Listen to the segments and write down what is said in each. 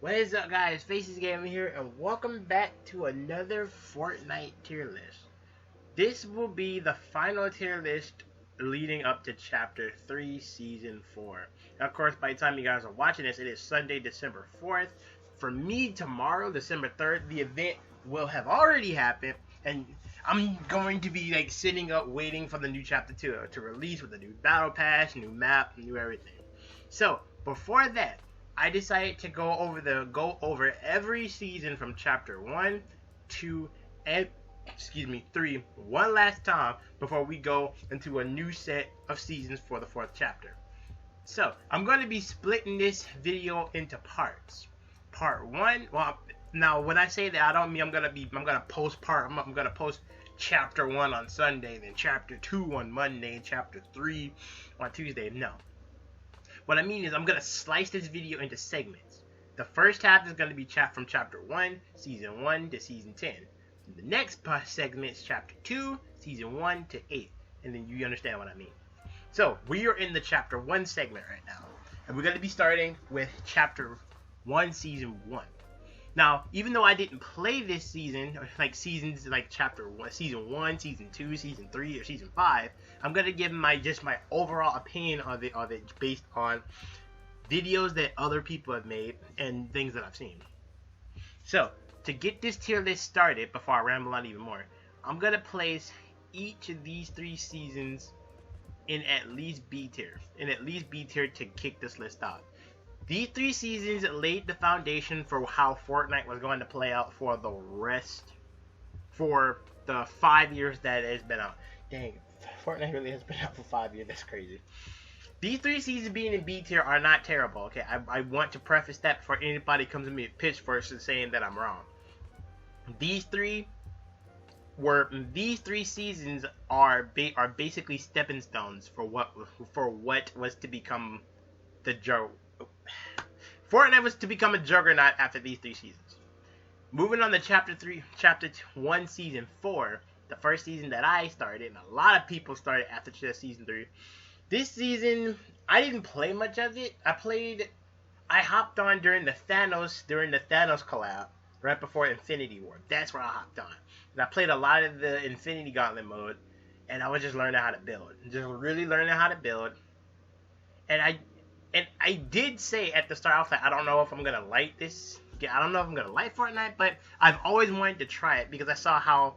What is up, guys? Faces Gaming here, and welcome back to another Fortnite tier list. This will be the final tier list leading up to Chapter 3, Season 4. And of course, by the time you guys are watching this, it is Sunday, December 4th. For me, tomorrow, December 3rd, the event will have already happened, and I'm going to be sitting up waiting for the new Chapter 2 to release with a new battle pass, new map, new everything. So, before that, I decided to go over every season from chapter 1, 2, and 3 one last time before we go into a new set of seasons for the 4th chapter. So, I'm going to be splitting this video into parts. Part 1, well, now when I say that, I don't mean I'm going to post chapter 1 on Sunday, then chapter 2 on Monday, and chapter 3 on Tuesday. No. What I mean is I'm going to slice this video into segments. The first half is going to be from chapter 1, season 1 to season 10. The next segment is chapter 2, season 1 to 8. And then you understand what I mean. So, we are in the chapter 1 segment right now. And we're going to be starting with chapter 1, season 1. Now, even though I didn't play this season, seasons chapter 1, season 1, season 2, season 3, or season 5, I'm going to give my overall opinion of it based on videos that other people have made and things that I've seen. So, to get this tier list started, before I ramble on even more, I'm going to place each of these 3 seasons in at least B tier. To kick this list off. These 3 seasons laid the foundation for how Fortnite was going to play out for the 5 years that it's been out. Dang, Fortnite really has been out for 5 years. That's crazy. These 3 seasons being in B tier are not terrible. Okay, I want to preface that before anybody comes to me at pitchforks and saying that I'm wrong. These 3 seasons are basically stepping stones for what was to become the Joe. Fortnite was to become a juggernaut after these 3 seasons. Moving on to chapter 1, season 4, the first season that I started, and a lot of people started after season 3. This season, I didn't play much of it. I hopped on during the Thanos collab, right before Infinity War. That's where I hopped on. And I played a lot of the Infinity Gauntlet mode, and I was just learning how to build. Just really learning how to build. And I did say at the start, I was like, I don't know if I'm going to like this. I don't know if I'm going to like Fortnite, but I've always wanted to try it because I saw how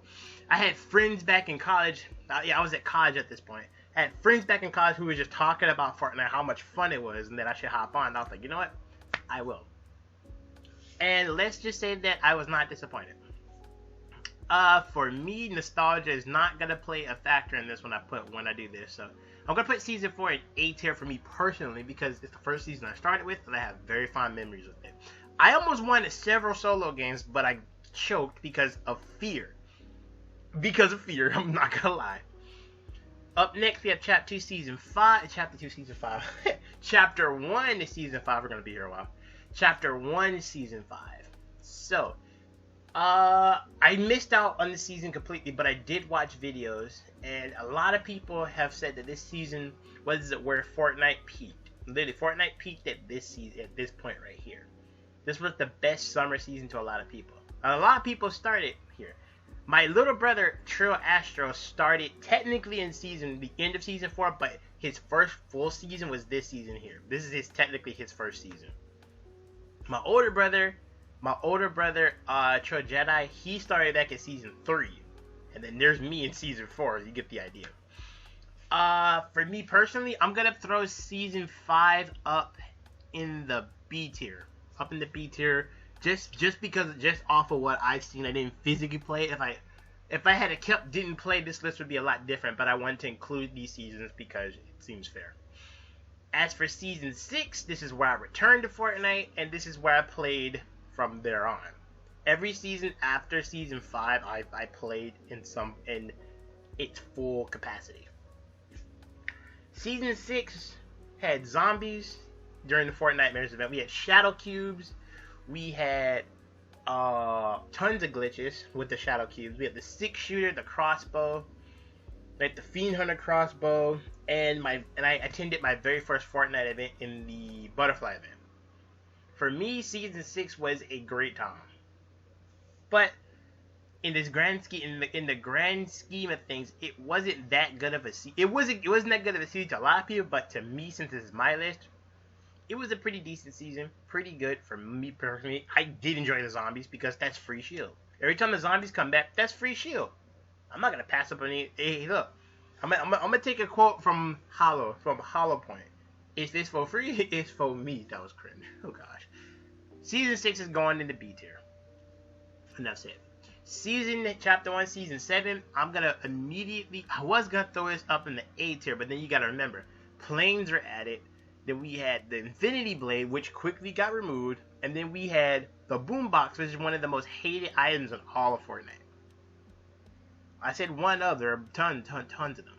I had friends back in college. I was at college at this point. I had friends back in college who were just talking about Fortnite, how much fun it was, and that I should hop on. And I was like, you know what? I will. And let's just say that I was not disappointed. For me, nostalgia is not going to play a factor in this when I do this. So I'm going to put season 4 in A tier for me personally because it's the first season I started with and I have very fond memories with it. I almost won several solo games, but I choked because of fear. I'm not going to lie. Up next, we have Chapter 2, Season 5. Chapter 1 Season 5. We're going to be here a while. Chapter 1, Season 5. So, I missed out on the season completely, but I did watch videos, and a lot of people have said that this season was where Fortnite peaked. Literally, Fortnite peaked at this point right here. This was the best summer season to a lot of people. A lot of people started here. My little brother, Trill Astro, started technically in the end of season 4, but his first full season was this season here. This is technically his first season. My older brother, Trill Jedi, he started back in season 3. And then there's me in season 4, you get the idea. For me personally, I'm going to throw season 5 up in the B tier. Just because off of what I've seen. I didn't physically play it. If I had didn't play, this list would be a lot different, but I wanted to include these seasons because it seems fair. As for season 6, this is where I returned to Fortnite, and this is where I played from there on. Every season after season 5, I played in its full capacity. Season 6 had zombies during the Fortnite Nightmares event. We had shadow cubes. We had tons of glitches with the shadow cubes. We had the 6-shooter, the crossbow, like the Fiend Hunter crossbow, and I attended my very first Fortnite event in the Butterfly event. For me, season 6 was a great time, but in this grand scheme, in the grand scheme of things, it wasn't that good of a season. It wasn't that good of a season to a lot of people, but to me, since this is my list, it was a pretty decent season, pretty good for me personally. I did enjoy the zombies because that's free shield. Every time the zombies come back, that's free shield. I'm not gonna pass up on any. Hey, look, I'm gonna take a quote from Hollow Point. Is this for free? It's for me. That was cringe. Oh gosh. Season 6 is going into B tier. Enough said. Chapter 1, Season 7, I'm gonna immediately. I was gonna throw this up in the A tier, but then you gotta remember, planes are added. Then we had the Infinity Blade, which quickly got removed, and then we had the Boombox, which is one of the most hated items in all of Fortnite. I said one of, there are tons of them.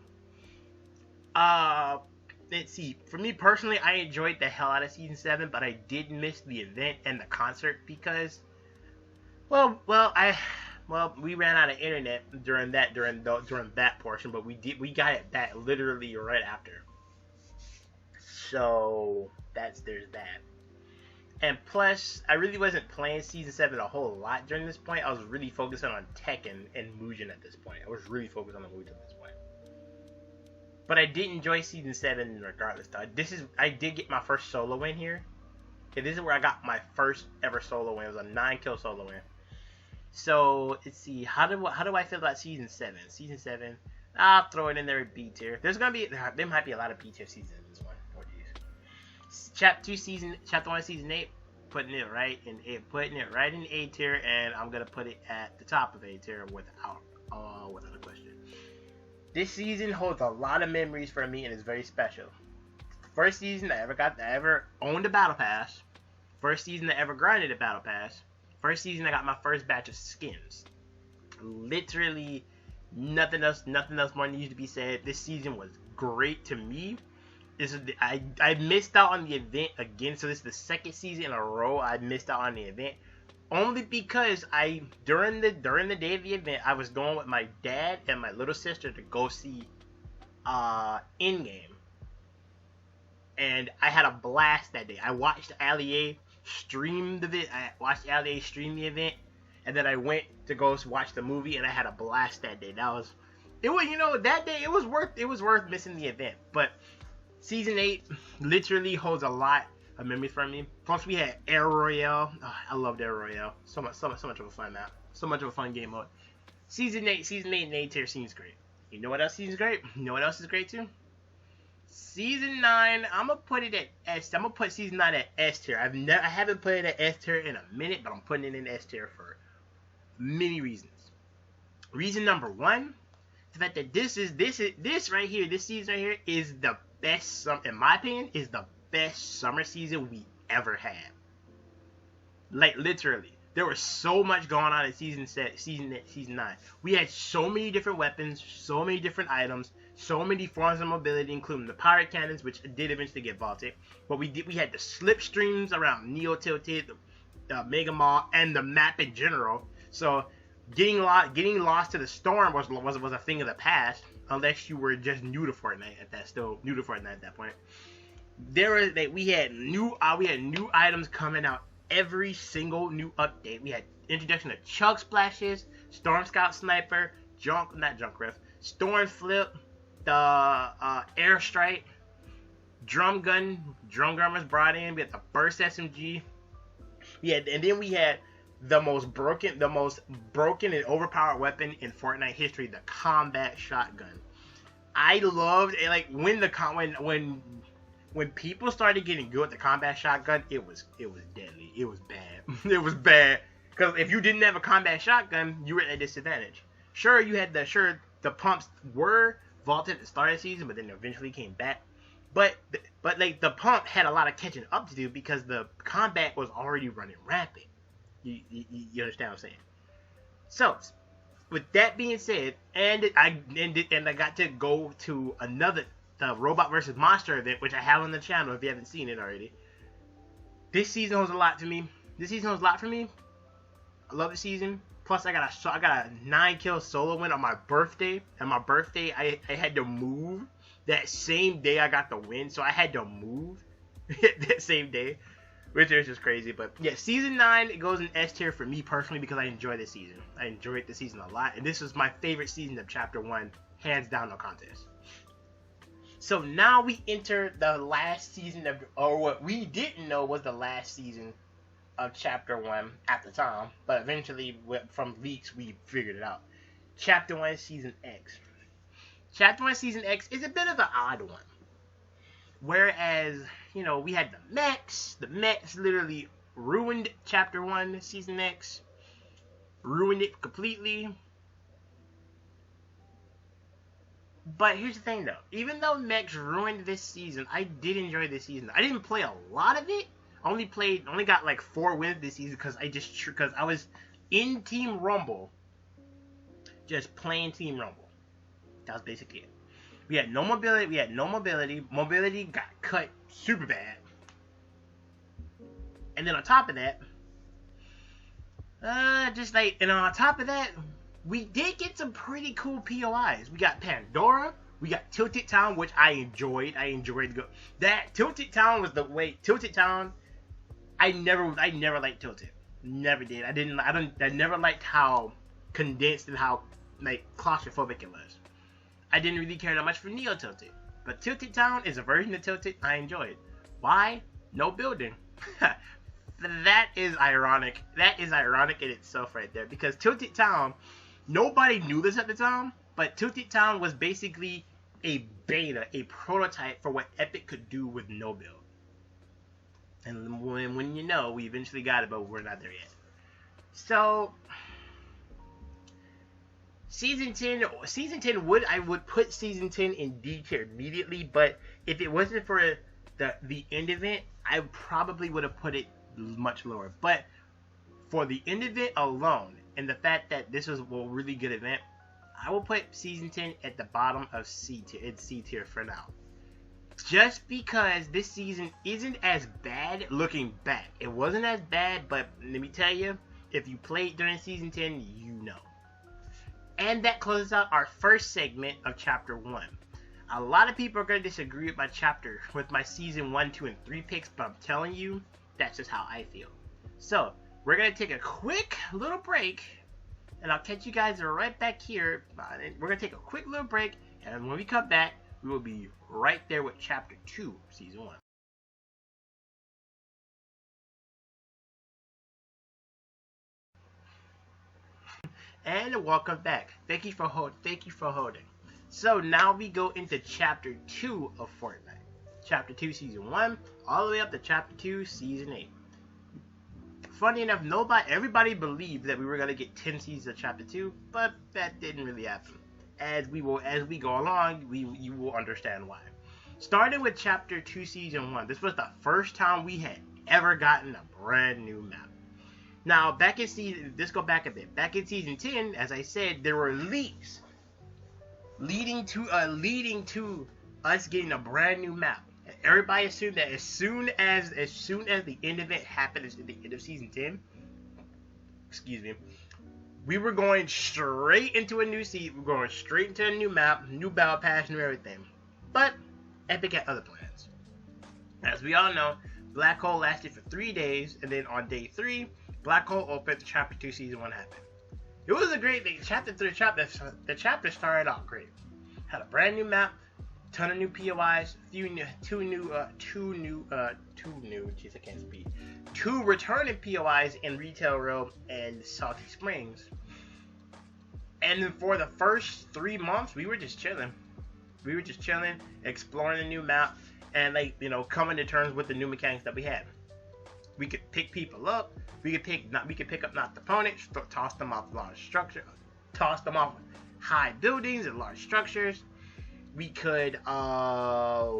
Let's see. For me personally, I enjoyed the hell out of Season 7, but I did miss the event and the concert because, we ran out of internet during that portion, but we got it back literally right after. So there's that. And plus, I really wasn't playing Season 7 a whole lot during this point. I was really focusing on Tekken and Mugen at this point. But I did enjoy Season 7 regardless. I did get my first solo win here. Okay, this is where I got my first ever solo win. It was a 9-kill solo win. So, let's see. How do I feel about Season 7? Season 7, I'll throw it in there at B tier. There might be a lot of B tier seasons in this one. Chapter 1, Season 8, putting it right in A tier, and I'm gonna put it at the top of A tier without a question. This season holds a lot of memories for me and is very special. First season I ever owned a battle pass. First season I ever grinded a battle pass. First season I got my first batch of skins. Literally nothing else more needs to be said. This season was great to me. I missed out on the event again, so this is the second season in a row I missed out on the event. Only because during the day of the event, I was going with my dad and my little sister to go see Endgame. And I had a blast that day. I watched Ali stream the event, and then I went to go watch the movie, and I had a blast that day. That day it was worth missing the event. But Season 8 literally holds a lot of memories from me. Plus, we had Air Royale. Oh, I loved Air Royale. So much of a fun map. So much of a fun game mode. Season 8 and A tier seems great. You know what else seems great? You know what else is great too? Season 9, I'm gonna put it at S. I'm gonna put Season 9 at S tier. I haven't put it at S tier in a minute, but I'm putting it in S tier for many reasons. Reason number one, the fact that this season right here is the best, in my opinion, is the best summer season we ever had. Like, literally. There was so much going on in Season 9. We had so many different weapons, so many different items, so many forms of mobility, including the pirate cannons, which did eventually get vaulted. But we had the slipstreams around Neo Tilted, the Mega Mall, and the map in general. So getting lost to the storm was a thing of the past, unless you were just new to Fortnite at that point. We had new items coming out every single new update. We had introduction of Chug Splashes, Storm Scout Sniper, Storm Flip, the Airstrike, Drum Gun was brought in. We had the Burst SMG. And then we had the most broken and overpowered weapon in Fortnite history, the Combat Shotgun. I loved it. Like, when people started getting good at the Combat Shotgun, it was deadly. It was bad. It was bad. Because if you didn't have a Combat Shotgun, you were at a disadvantage. Sure, the pumps were vaulted at the start of the season, but then eventually came back. But like, the pump had a lot of catching up to do because the combat was already running rampant. You understand what I'm saying? So, with that being said, and I got to go to the Robot vs. Monster event, which I have on the channel if you haven't seen it already. This season holds a lot to me. I love the season. Plus, I got a 9-kill solo win on my birthday. And my birthday, I had to move that same day I got the win, so I had to move that same day. which is just crazy. But yeah, season 9 it goes in S tier for me personally because I enjoy this season. I enjoyed the season a lot, and this was my favorite season of Chapter 1, hands down, no contest. So now we enter the last season of, or what we didn't know was the last season of Chapter 1 at the time, but eventually from leaks we figured it out. Chapter 1 Season X. Chapter 1 Season X is a bit of an odd one. Whereas, you know, we had the mechs. The mechs literally ruined Chapter 1 Season X. Ruined it completely. But here's the thing though. Even though mechs ruined this season, I did enjoy this season. I didn't play a lot of it. Only got like 4 wins this season because I was in Team Rumble. Just playing Team Rumble. That was basically it. We had no mobility. Mobility got cut super bad. And then on top of that, on top of that, we did get some pretty cool POIs. We got Pandora. We got Tilted Town, which I enjoyed. That Tilted Town was the way. Tilted Town, I never liked Tilted. Never did. I never liked how condensed and how like claustrophobic it was. I didn't really care that much for Neo Tilted. But Tilted Town is a version of Tilted I enjoyed. Why? No building. That is ironic. That is ironic in itself right there. Because Tilted Town, nobody knew this at the time, but Tilted Town was basically a beta, a prototype for what Epic could do with no build. And when you know, we eventually got it, but we're not there yet. So Season 10, I would put Season 10 in D tier immediately, but if it wasn't for the end event, I probably would have put it much lower. But for the end event alone, and the fact that this was a really good event, I will put Season 10 at the bottom of C tier. It's C tier for now. Just because this season isn't as bad looking back. It wasn't as bad, but let me tell you, if you played during Season 10, you know. And that closes out our first segment of Chapter 1. A lot of people are going to disagree with my Season 1, 2, and 3 picks, but I'm telling you, that's just how I feel. So, we're going to take a quick little break, and I'll catch you guys right back here. We're going to take a quick little break, and when we come back, we will be right there with Chapter 2, Season 1. And welcome back. Thank you for holding. So now we go into Chapter 2 of Fortnite. Chapter 2 Season 1 all the way up to Chapter 2 Season 8. Funny enough, everybody believed that we were gonna get 10 seasons of Chapter 2, but that didn't really happen. As we go along, you will understand why. Starting with Chapter 2 Season 1, this was the first time we had ever gotten a brand new map. Now, let's go back a bit. Back in Season 10, as I said, there were leaks leading to us getting a brand new map. And everybody assumed that as soon as the end event happened at the end of Season 10, we were going straight into a new season. We're going straight into a new map, new battle pass, new everything. But Epic had other plans. As we all know, Black Hole lasted for 3 days, and then on day 3, Black Hole opened, Chapter 2 Season 1 happened. It was a great day. The chapter started out great. Had a brand new map, ton of new POIs, two returning POIs in Retail Row and Salty Springs. And for the first 3 months, we were just chilling. Exploring the new map, and coming to terms with the new mechanics that we had. We could pick people up. We could pick up knocked opponents, toss them off high buildings and large structures. We could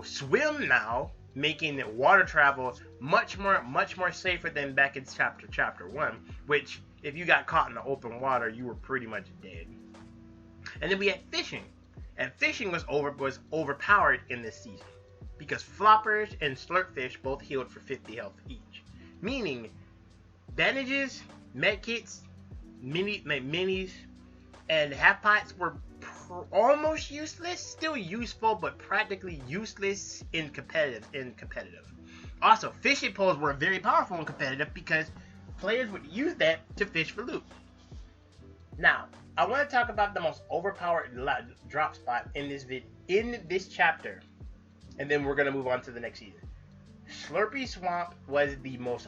swim now, making water travel much more safer than back in chapter 1. Which, if you got caught in the open water, you were pretty much dead. And then we had fishing, and fishing was overpowered in this season because floppers and slurpfish both healed for 50 health each. Meaning, bandages, medkits, minis, and half pots were almost useless. Still useful, but practically useless in competitive. Also, fishing poles were very powerful and competitive because players would use that to fish for loot. Now, I want to talk about the most overpowered drop spot in this chapter, and then we're gonna move on to the next season. Slurpy Swamp was the most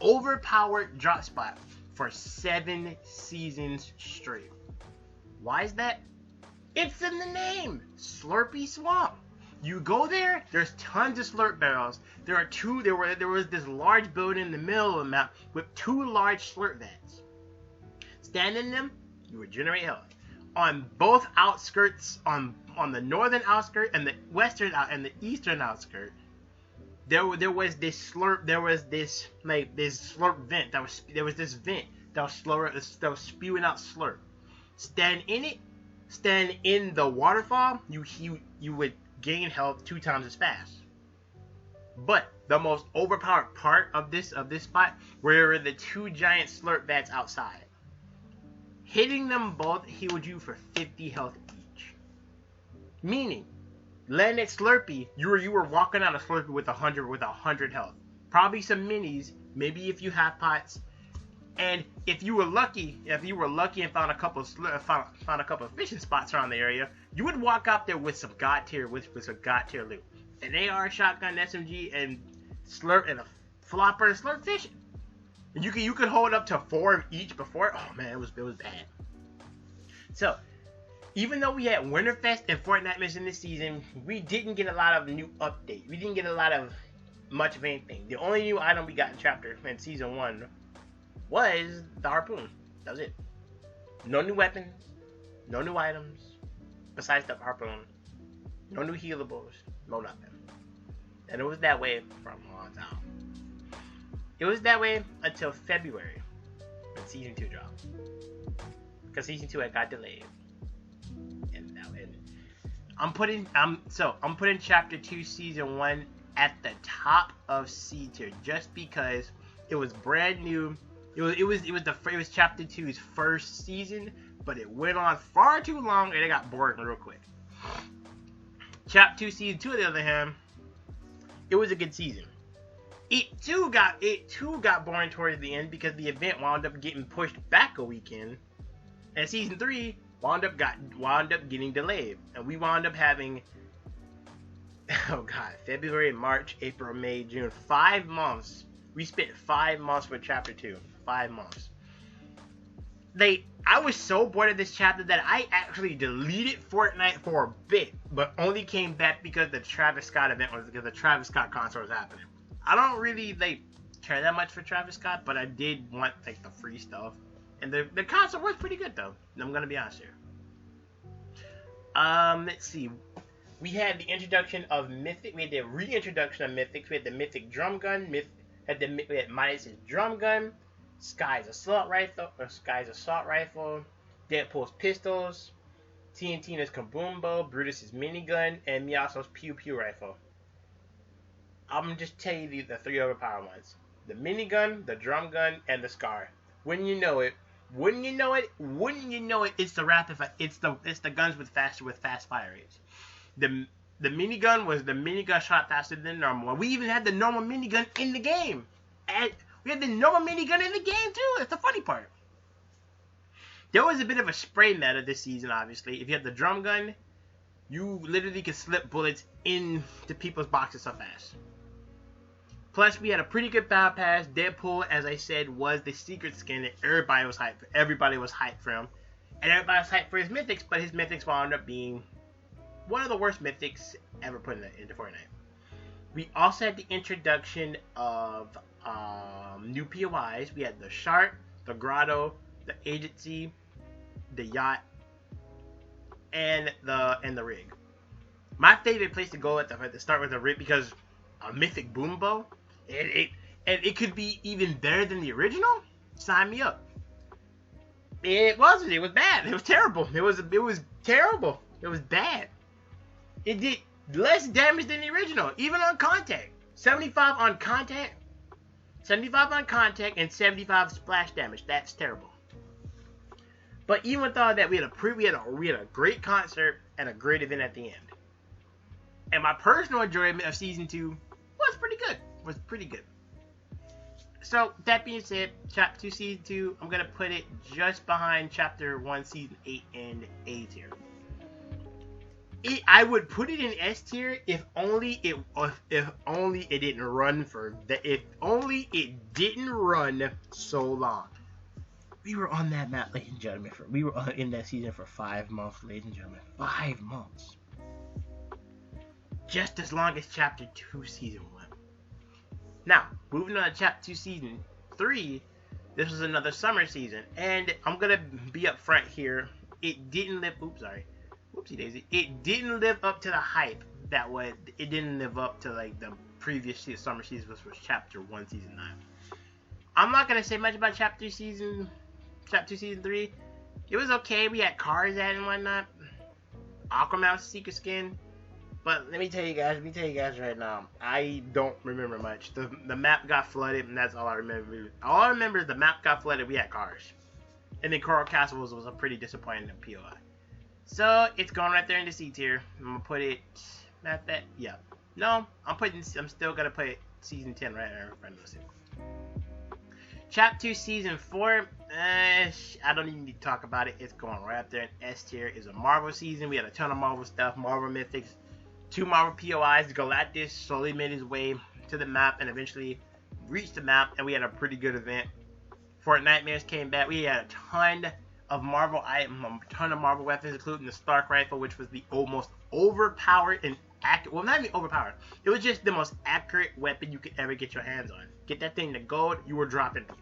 overpowered drop spot for 7 seasons straight. Why is that? It's in the name, Slurpy Swamp. You go there, there's tons of slurp barrels. There was this large building in the middle of the map with 2 large slurp vats. Stand in them, you would generate health. On both outskirts, on the northern outskirt and the western and the eastern outskirt, there was this slurp vent that was spewing out slurp. Stand in the waterfall, you would gain health 2 times as fast. But the most overpowered part of this spot were the 2 giant slurp vats outside. Hitting them both healed you for 50 health each. Meaning, landing at Slurpee, you were walking out of Slurpee with 100 health. Probably some minis, maybe if you have pots. And if you were lucky and found a couple of fishing spots around the area, you would walk out there with some god tier loot. An AR, shotgun, SMG, and slurp and a flopper and slurp fishing. And you could hold up to 4 of each before. Oh man, it was bad. So, even though we had Winterfest and Fortnite mission this season, we didn't get a lot of new updates. We didn't get a lot of much of anything. The only new item we got in season 1 was the harpoon. That was it. No new weapons, no new items besides the harpoon. No new healables, no nothing. And it was that way for a long time. It was that way until February when season 2 dropped. Because season 2 had got delayed. And now I'm putting chapter 2 season 1 at the top of C tier just because it was brand new. It was chapter 2's first season, but it went on far too long and it got boring real quick. Chapter 2 season 2 on the other hand, it was a good season. It too got boring towards the end because the event wound up getting pushed back a weekend, and season 3 wound up getting delayed, and we wound up having February, March, April, May, June, 5 months. We spent 5 months for chapter 2. 5 months. I was so bored of this chapter that I actually deleted Fortnite for a bit, but only came back because the Travis Scott concert was happening. I don't really care that much for Travis Scott, but I did want the free stuff, and the concert was pretty good though. I'm gonna be honest here. Let's see. We had the introduction of Mythic. We had the reintroduction of Mythics. We had the Mythic drum gun. We had Midas's drum gun. Sky's assault rifle. Deadpool's pistols. TNTina's kaboombo. Brutus's minigun, and Miyaso's pew pew rifle. I'm gonna just tell you the 3 overpowered ones: the minigun, the drum gun, and the Scar. Wouldn't you know it? It's the it's the guns with fast fire rates. The minigun shot faster than the normal one. We even had the normal minigun in the game. And we had the normal minigun in the game too. That's the funny part. There was a bit of a spray meta this season, obviously. If you had the drum gun, you literally could slip bullets into people's boxes so fast. Plus, we had a pretty good battle pass. Deadpool, as I said, was the secret skin that everybody was hyped for. Everybody was hyped for him. And everybody was hyped for his mythics, but his mythics wound up being one of the worst mythics ever put into Fortnite. We also had the introduction of new POIs. We had the Shark, the Grotto, the Agency, the Yacht, and the Rig. My favorite place to go at the start with the Rig because a Mythic Boom Bow, and it could be even better than the original. Sign me up. It wasn't. It was bad. It was terrible. It was terrible. It was bad. It did less damage than the original, even on contact. 75 on contact, and 75 splash damage. That's terrible. But even with all that, we had a great concert and a great event at the end. And my personal enjoyment of season 2 was was pretty good. So that being said, Chapter 2 Season 2, I'm gonna put it just behind Chapter 1 Season 8 in A tier. I would put it in S tier if only it didn't run so long. We were on that map, ladies and gentlemen. We were in that season for 5 months, ladies and gentlemen. 5 months. Just as long as Chapter 2 Season 1. Now, moving on to Chapter 2 Season 3, this was another summer season. And I'm going to be up front here. It didn't live... Whoopsie daisy. It didn't live up to the hype that was... It didn't live up to, like, the previous summer season, which was Chapter 1 Season 9. I'm not going to say much about Chapter 2 Season 3. It was okay. We had cars at and whatnot. Aquaman was a secret skin. But let me tell you guys right now, I don't remember much. The map got flooded, and that's all I remember. All I remember is the map got flooded, we had cars. And then Coral Castle was a pretty disappointing POI. So, it's going right there in the C tier. I'm going to put it, yeah. No, I'm still going to put it Season 10 right there in front of us. Chapter 2 Season 4, I don't even need to talk about it. It's going right up there in S tier. It's a Marvel season. We had a ton of Marvel stuff, Marvel Mythics. 2 Marvel POIs. Galactus slowly made his way to the map and eventually reached the map, and we had a pretty good event. Fortnite came back. We had a ton of Marvel items, a ton of Marvel weapons, including the Stark Rifle, which was the most overpowered and accurate. Well, not even overpowered. It was just the most accurate weapon you could ever get your hands on. Get that thing to gold, you were dropping people.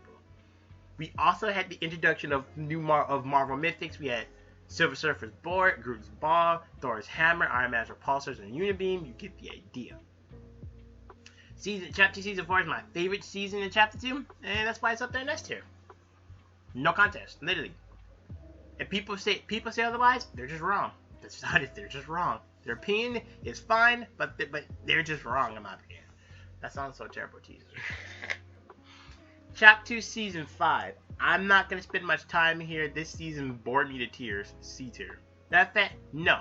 We also had the introduction of Marvel Mythics. We had Silver Surfer's board, Groot's ball, Thor's hammer, Iron Man's repulsors, and Unibeam. You get the idea. Chapter 2 Season 4 is my favorite season in Chapter 2, and that's why it's up there in S tier. No contest, literally. If people say otherwise, they're just wrong. That's not it. They're just wrong. Their opinion is fine, but they're just wrong in my opinion. That sounds so terrible, Jesus. Chapter 2 Season 5. I'm not going to spend much time here. This season bored me to tears. C tier. That fact, no.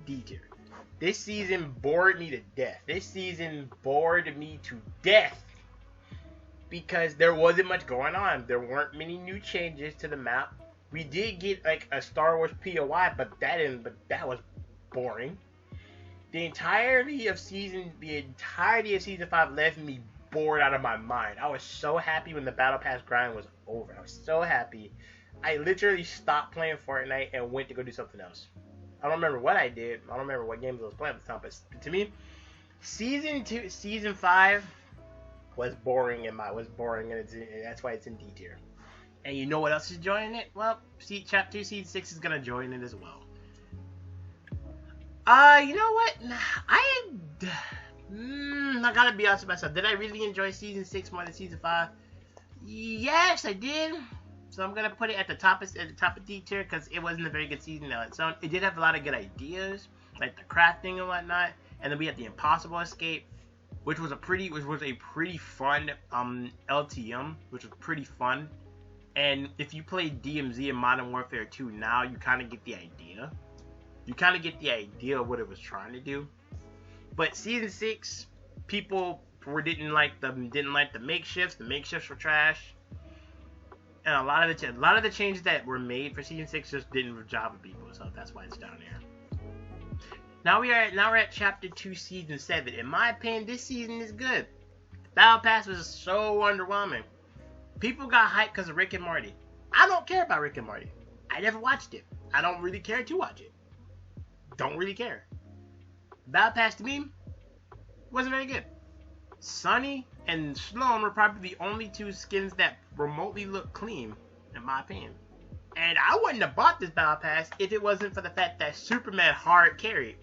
D tier. This season bored me to death. Because there wasn't much going on. There weren't many new changes to the map. We did get like a Star Wars POI, but that was boring. The entirety of season 5 left me bored out of my mind. I was so happy when the Battle Pass grind was over. I was so happy. I literally stopped playing Fortnite and went to go do something else. I don't remember what I did. I don't remember what games I was playing at the time, but to me, season 5 was boring and that's why it's in D tier. And you know what else is joining it? Well, Chapter 2 Season 6 is gonna join it as well. You know what? I gotta be honest with myself. Did I really enjoy Season 6 more than Season 5? Yes, I did. So I'm gonna put it at the top of D tier because it wasn't a very good season on its own. It did have a lot of good ideas, like the crafting and whatnot. And then we had the Impossible Escape, which was a pretty fun LTM, which was pretty fun. And if you play DMZ in Modern Warfare 2 now, you kind of get the idea. You kind of get the idea of what it was trying to do. But Season 6, people didn't like the makeshifts. The makeshifts were trash. And a lot of the changes that were made for Season 6 just didn't jive with people. So that's why it's down there. Now we're at Chapter 2 Season 7. In my opinion, this season is good. Battle Pass was so underwhelming. People got hyped because of Rick and Morty. I don't care about Rick and Morty. I never watched it. I don't really care to watch it. Don't really care. Battle Pass to me wasn't very good. Sunny and Sloan were probably the only 2 skins that remotely look clean, in my opinion. And I wouldn't have bought this Battle Pass if it wasn't for the fact that Superman hard carried.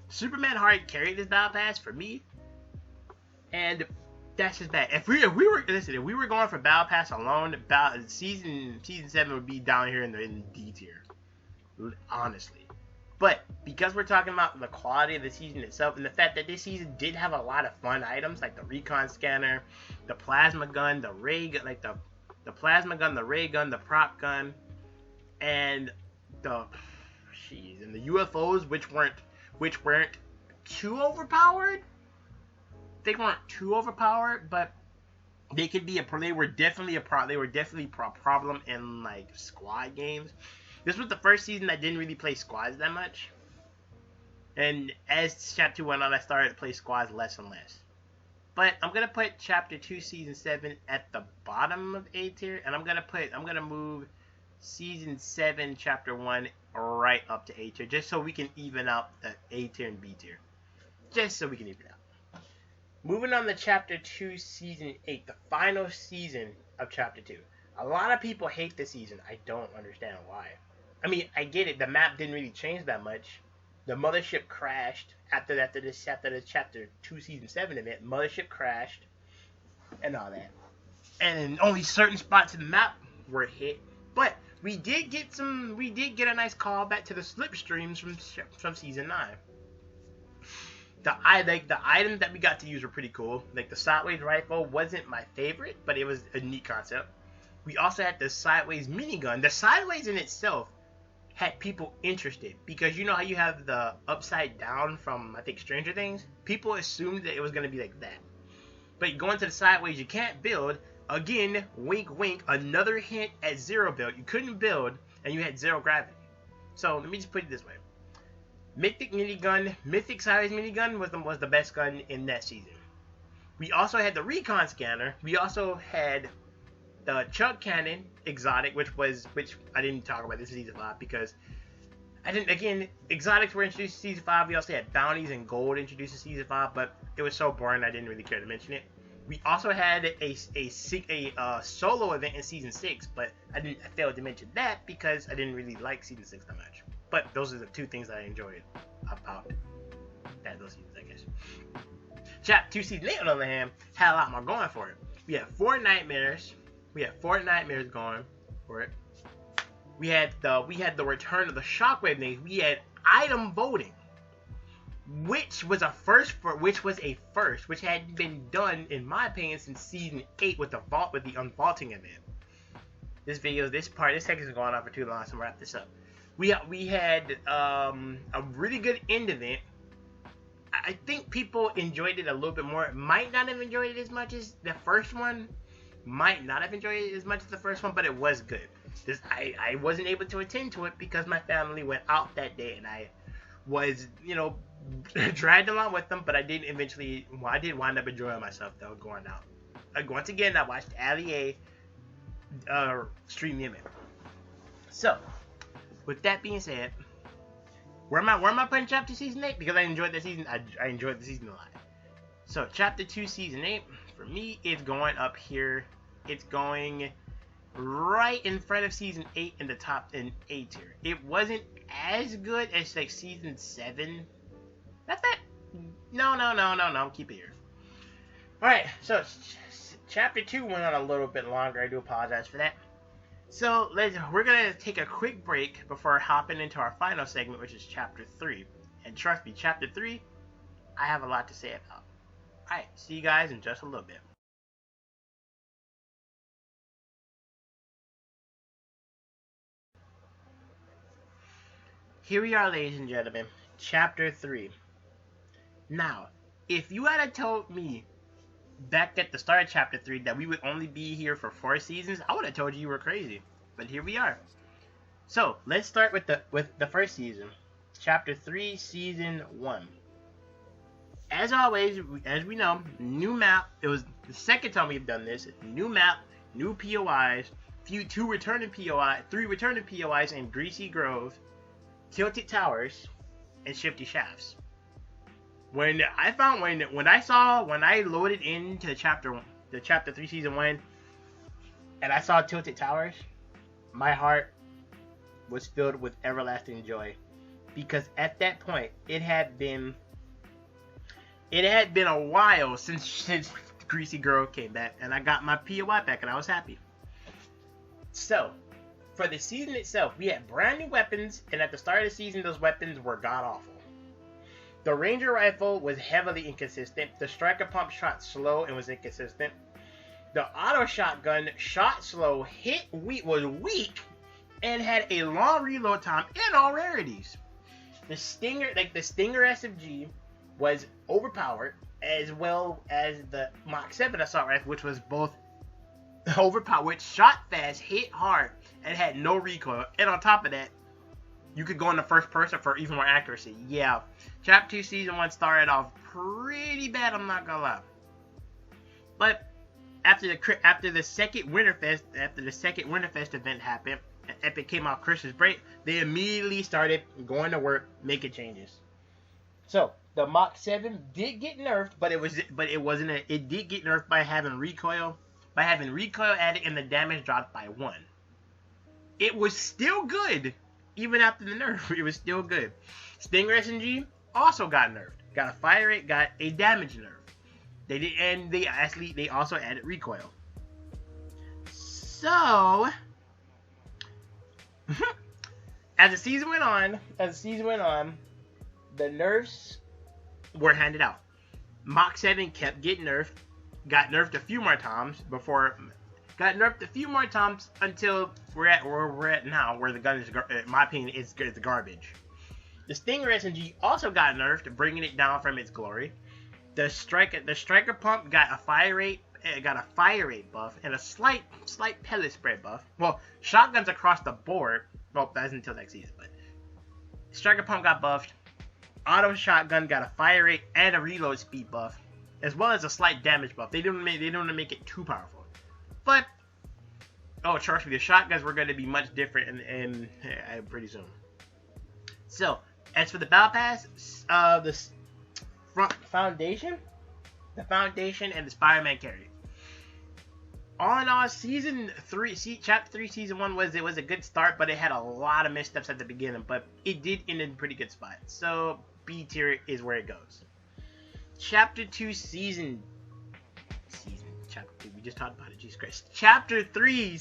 Superman hard carried this Battle Pass for me. And that's just bad. If we were going for Battle Pass alone, season 7 would be down here in the D tier. Honestly. But because we're talking about the quality of the season itself and the fact that this season did have a lot of fun items like the recon scanner, the plasma gun, the ray gun, like the plasma gun, the ray gun, the prop gun, and the UFOs which weren't too overpowered. they weren't too overpowered, but they could be they were definitely a problem in like squad games. This was the first season I didn't really play squads that much. And as Chapter 2 went on, I started to play squads less and less. But I'm gonna put Chapter 2 Season 7 at the bottom of A tier, and I'm gonna move Season 7 Chapter 1 right up to A tier, just so we can even out the A tier and B tier. Just so we can even out. Moving on to Chapter 2 Season 8, the final season of Chapter 2. A lot of people hate this season. I don't understand why. I mean, I get it. The map didn't really change that much. The mothership crashed after the Chapter 2 Season 7 event. Mothership crashed and all that. And only certain spots in the map were hit. But we did get a nice callback to the slipstreams from Season 9. The items that we got to use were pretty cool. Like the sideways rifle wasn't my favorite, but it was a neat concept. We also had the sideways minigun. The sideways in itself had people interested, because you know how you have the upside down from, I think, Stranger Things? People assumed that it was going to be like that. But going to the sideways, you can't build. Again, wink wink, another hint at zero build. You couldn't build, and you had zero gravity. So let me just put it this way. Mythic sideways minigun was the best gun in that season. We also had the recon scanner. We also had the chug cannon exotic, which I didn't talk about this in Season 5 because exotics were introduced in Season 5. We also had bounties and gold introduced in Season 5, but it was so boring I didn't really care to mention it. We also had a solo event in Season 6, but I failed to mention that because I didn't really like Season 6 that much. But those are the two things that I enjoyed about those seasons, I guess. Chapter 2 Season 8, on the other hand, had a lot more going for it. We had four nightmares going for it. We had the return of the shockwave things. We had item voting, which was a first, which hadn't been done, in my opinion, since Season 8 with the unvaulting event. This section is going on for too long, so I'm gonna wrap this up. We had a really good end event. I think people enjoyed it a little bit more. Might not have enjoyed it as much as the first one. But it was good. I wasn't able to attend to it because my family went out that day, and I was, dragged along with them. But I did wind up enjoying myself though going out. Once again, I watched Ali A stream the event. So, with that being said, where am I putting Chapter 2 Season 8? Because I enjoyed the season. I enjoyed the season a lot. So Chapter 2 Season 8 for me is going up here. It's going right in front of Season 8 in the top in A tier. It wasn't as good as like Season 7. That's that. No. Keep it here. All right. So Chapter 2 went on a little bit longer. I do apologize for that. So we're gonna take a quick break before hopping into our final segment, which is Chapter 3. And trust me, Chapter 3, I have a lot to say about. Alright, see you guys in just a little bit. Here we are, ladies and gentlemen, Chapter 3. Now, if you had told me back at the start of Chapter 3 that we would only be here for 4 seasons, I would have told you were crazy. But here we are. So, let's start with the first season. Chapter 3, Season 1. As always, as we know, new map. It was the second time we've done this. New map, new POIs, 3 returning POIs in Greasy Grove, Tilted Towers, and Shifty Shafts. When I loaded into the Chapter 3 Season 1, and I saw Tilted Towers, my heart was filled with everlasting joy, because at that point it had been a while since Greasy Grove came back, and I got my POI back, and I was happy. So, for the season itself, we had brand new weapons, and at the start of the season, those weapons were god-awful. The Ranger Rifle was heavily inconsistent. The Striker Pump shot slow and was inconsistent. The Auto Shotgun shot slow, was weak, and had a long reload time and all rarities. The Stinger SMG was overpowered. as well as the Mach 7 assault rifle, which was both overpowered, which shot fast, hit hard, and had no recoil. And on top of that, you could go in the first person for even more accuracy. Yeah, Chapter 2 Season 1 started off pretty bad, I'm not gonna lie. But after the second Winterfest event happened, and Epic came out Christmas break, they immediately started going to work making changes. So the Mach 7 did get nerfed, but it did get nerfed by having recoil added and the damage dropped by 1. It was still good even after the nerf. It was still good. Stinger SMG also got nerfed. Got a fire rate, got a damage nerf. They also added recoil. So as the season went on, the nerfs were handed out. Mach 7 kept getting nerfed, got nerfed a few more times until we're at where we're at now, where the gun is, in my opinion, is garbage. The Stinger SMG also got nerfed, bringing it down from its glory. The striker pump got a fire rate buff and a slight pellet spread buff. Well, shotguns across the board. Well, that's until next season, but striker pump got buffed. Auto shotgun got a fire rate and a reload speed buff, as well as a slight damage buff. They didn't make it too powerful, but trust me, the shotguns were going to be much different in pretty soon. So, as for the battle pass, the foundation and the Spider-Man carry. All in all, Chapter 3 Season 1 was a good start, but it had a lot of missteps at the beginning, but it did end in a pretty good spot. So B tier is where it goes. Chapter 2 Chapter 2, we just talked about it, Jesus Christ. Chapter 3,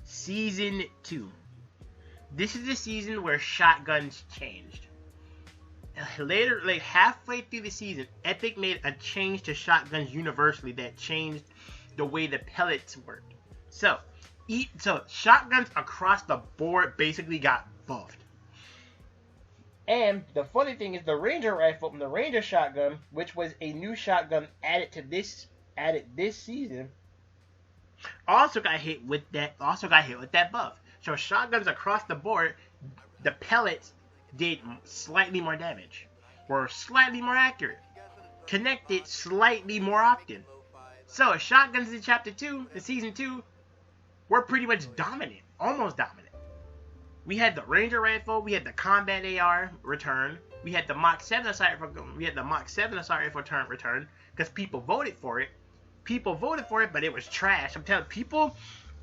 Season 2. This is the season where shotguns changed. Later, like halfway through the season, Epic made a change to shotguns universally that changed the way the pellets worked. So shotguns across the board basically got buffed. And the funny thing is, the Ranger rifle and the Ranger shotgun, which was a new shotgun added this season, also got hit with that buff. So shotguns across the board, the pellets did slightly more damage, were slightly more accurate, connected slightly more often. So shotguns in Chapter 2, in Season 2, were pretty much dominant, almost dominant. We had the Ranger rifle, we had the Combat AR return, we had the Mach 7 assault rifle return, because people voted for it. But it was trash. I'm telling you,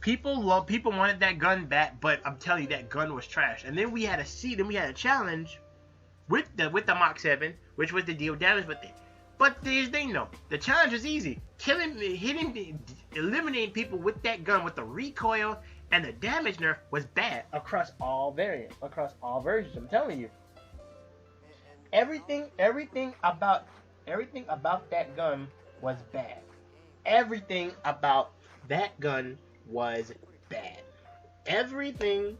people wanted that gun back, but I'm telling you, that gun was trash. And then we had a challenge with the Mach 7, which was to deal damage with it. But there's they know the challenge was easy. Eliminating people with that gun with the recoil and the damage nerf was bad across all variants, across all versions. I'm telling you, everything about that gun was bad. Everything about that gun was bad. Everything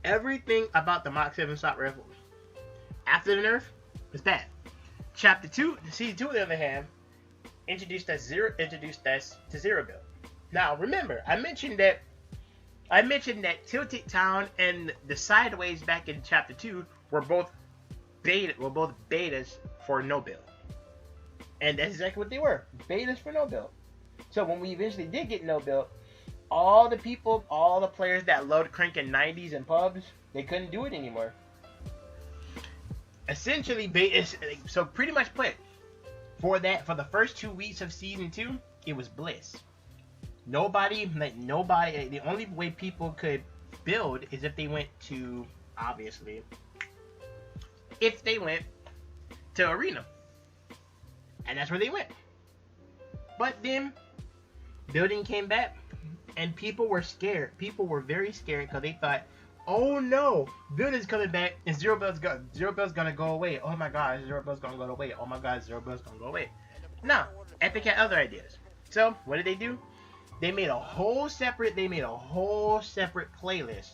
about the Mach 7 assault rifle after the nerf was bad. Chapter 2, Season 2, on the other hand, introduced us to Zero Build. Now, remember, I mentioned that Tilted Town and the Sideways back in Chapter 2 were both betas for no build. And that's exactly what they were. Betas for no build. So when we eventually did get no build, all the players that loved cranking 90s and pubs, they couldn't do it anymore. Essentially, so pretty much put, for the first 2 weeks of Season 2, it was bliss. Nobody, the only way people could build is if they went to, obviously, Arena. And that's where they went. But then, building came back, and people were scared. People were very scared because they thought, oh no, building's coming back, and Zero Build's gonna go away. Oh my god, Zero Build's gonna go away. Oh my god, Zero Build's gonna go away. No, Epic had other ideas. So, what did they do? They made a whole separate playlist,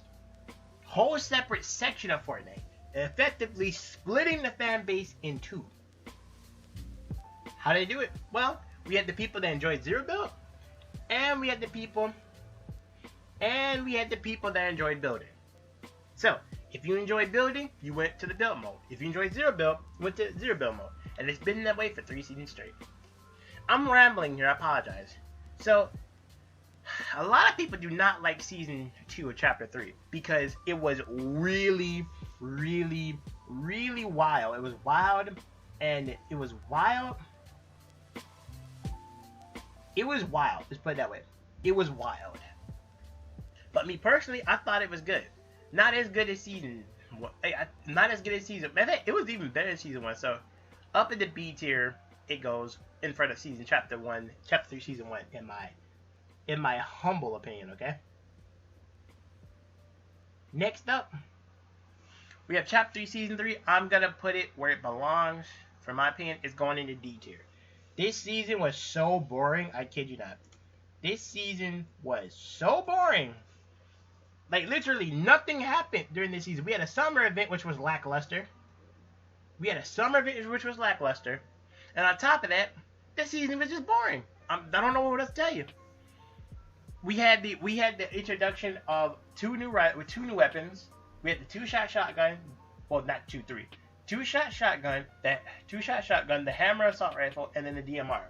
whole separate section of Fortnite, effectively splitting the fan base in two. How did they do it? Well, we had the people that enjoyed zero build, and we had the people that enjoyed building. So, if you enjoyed building, you went to the build mode. If you enjoyed zero build, you went to zero build mode. And it's been that way for 3 seasons straight. I'm rambling here, I apologize. So, a lot of people do not like season 2 of chapter 3 because it was really, really, really wild. It was wild, and it was wild. It was wild, let's put it that way. It was wild. But me personally, I thought it was good. Not as good as season. Not as good as season. It was even better than season 1. So, up in the B tier, it goes in front of season chapter 3, season 1. In my humble opinion, okay. Next up, we have chapter 3, season 3. I'm gonna put it where it belongs. For my opinion, it's going into D tier. This season was so boring. I kid you not. This season was so boring. Like, literally, nothing happened during this season. We had a summer event, which was lackluster. And on top of that, this season was just boring. I don't know what else to tell you. We had the introduction of two new weapons. We had the two-shot shotgun. Well, not 2, 3. Two-shot shotgun, the hammer assault rifle, and then the DMR.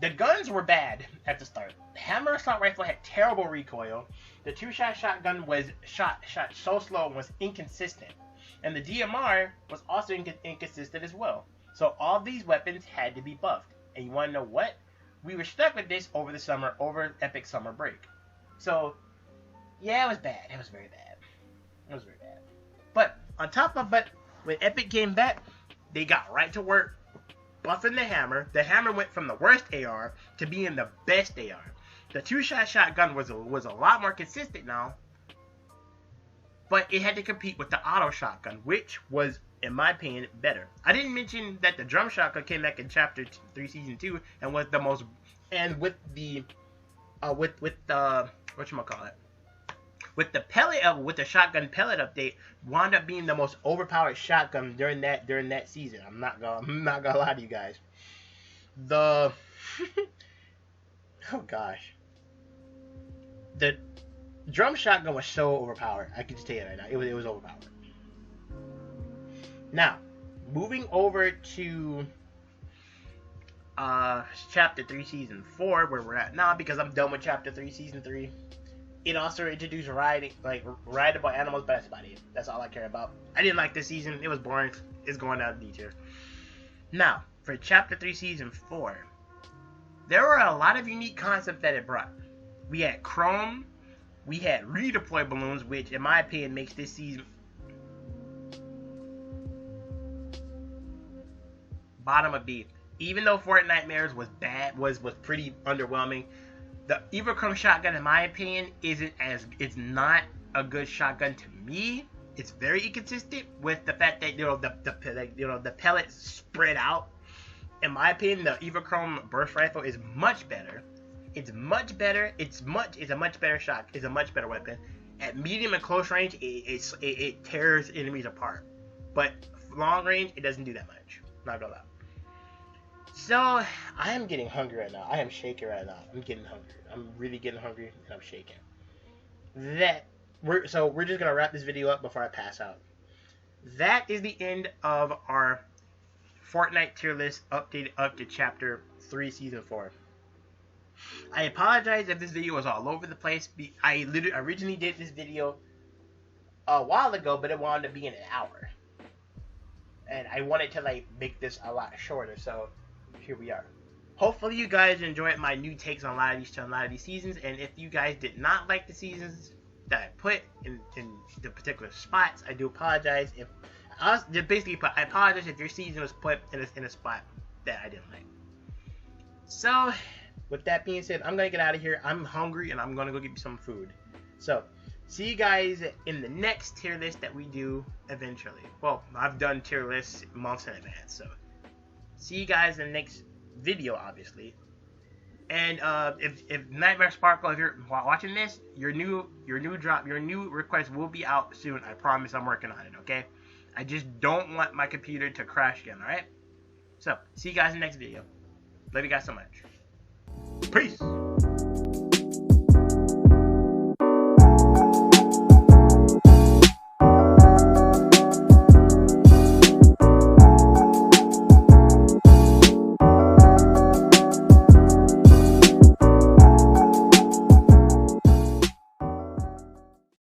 The guns were bad at the start. The hammer assault rifle had terrible recoil. The two-shot shotgun was shot so slow and was inconsistent. And the DMR was also inconsistent as well. So all these weapons had to be buffed. And you want to know what? We were stuck with this over the summer, over Epic summer break. So, yeah, it was bad. It was very bad. But on top of it, when Epic came back, they got right to work buffing the hammer. The hammer went from the worst AR to being the best AR. The two-shot shotgun was a lot more consistent now, but it had to compete with the auto shotgun, which was, in my opinion, better. I didn't mention that the drum shotgun came back in chapter 3, season 2, and was the most, and with the shotgun pellet update, wound up being the most overpowered shotgun during that season. I'm not gonna lie to you guys. Oh gosh, the drum shotgun was so overpowered. I can just tell you right now, it was overpowered. Now, moving over to chapter 3, season 4, where we're at now, because I'm done with chapter 3, season 3. It also introduced rideable animals, but that's about it. That's all I care about. I didn't like this season. It was boring. It's going out of D tier. Now, for chapter 3, season 4, there were a lot of unique concepts that it brought. We had Chrome. We had redeploy balloons, which, in my opinion, makes this season bottom of B. Even though Fortnite Nightmares was bad, was pretty underwhelming. The Everchrome shotgun, in my opinion, it's not a good shotgun to me. It's very inconsistent with the fact that the pellets spread out. In my opinion, the Everchrome burst rifle is much better. It's a much better shot. It's a much better weapon. At medium and close range, it tears enemies apart. But long range, it doesn't do that much. Not gonna lie. So, I am getting hungry right now. I am shaking right now. I'm getting hungry. I'm really getting hungry, and I'm shaking. We're just going to wrap this video up before I pass out. That is the end of our Fortnite tier list updated up to Chapter 3, Season 4. I apologize if this video was all over the place. I originally did this video a while ago, but it wound up being an hour. And I wanted to make this a lot shorter, so here we are. Hopefully you guys enjoyed my new takes on a lot of these seasons, and if you guys did not like the seasons that I put in the particular spots, I do apologize. I apologize if your season was put in a spot that I didn't like. So, with that being said, I'm gonna get out of here. I'm hungry, and I'm gonna go get me some food. So, see you guys in the next tier list that we do eventually. Well, I've done tier lists months in advance, so see you guys in the next video, obviously. And if Nightmare Sparkle, if you're watching this, your new request will be out soon. I promise. I'm working on it. Okay. I just don't want my computer to crash again. All right. So, see you guys in the next video. Love you guys so much. Peace.